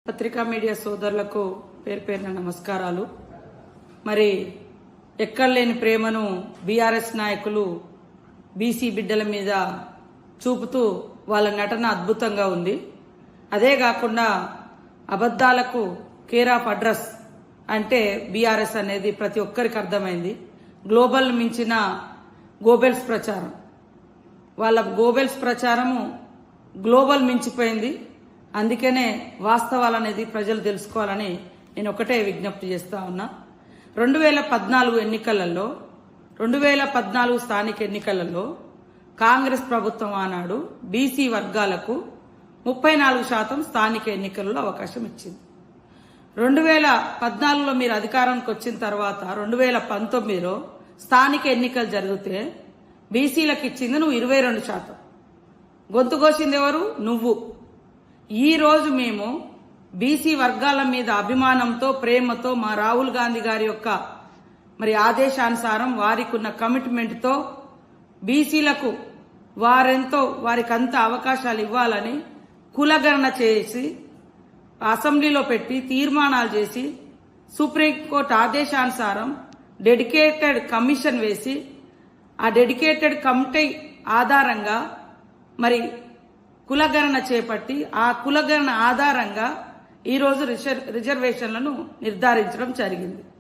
పత్రికా మీడియా సోదరులకు పేరు పేరున నమస్కారాలు. మరి ఎక్కడలేని ప్రేమను బీఆర్ఎస్ నాయకులు బీసీ బిడ్డల మీద చూపుతూ వాళ్ళ నటన అద్భుతంగా ఉంది. అదే కాకుండా అబద్ధాలకు కేర్ ఆఫ్ అడ్రస్ అంటే బీఆర్ఎస్ అనేది ప్రతి ఒక్కరికి అర్థమైంది. గ్లోబల్ మించిన గోబెల్స్ ప్రచారం, వాళ్ళ గోబెల్స్ ప్రచారము గ్లోబల్ మించిపోయింది. అందుకనే వాస్తవాలు అనేది ప్రజలు తెలుసుకోవాలని నేను ఒకటే విజ్ఞప్తి చేస్తా ఉన్నా. 2014 ఎన్నికలలో 2014 స్థానిక ఎన్నికలలో కాంగ్రెస్ ప్రభుత్వం ఆనాడు బీసీ వర్గాలకు 34% స్థానిక ఎన్నికలలో అవకాశం ఇచ్చింది. 2014లో మీరు అధికారానికి వచ్చిన తర్వాత 2019లో స్థానిక ఎన్నికలు జరిగితే బీసీలకు ఇచ్చింది నువ్వు 22%. గొంతు కోసింది ఎవరు? నువ్వు. ఈ రోజు మేము బీసీ వర్గాల మీద అభిమానంతో, ప్రేమతో, మా రాహుల్ గాంధీ గారి యొక్క ఆదేశానుసారం వారికి ఉన్న కమిట్మెంట్తో బీసీలకు వారికంత అవకాశాలు ఇవ్వాలని కులగణన చేసి అసెంబ్లీలో పెట్టి తీర్మానాలు చేసి సుప్రీంకోర్టు ఆదేశానుసారం డెడికేటెడ్ కమిషన్ వేసి ఆ డెడికేటెడ్ కమిటీ ఆధారంగా కులగణన చేపట్టి ఆ కులగణన ఆధారంగా ఈరోజు రిజర్వేషన్లను నిర్ధారించడం జరిగింది.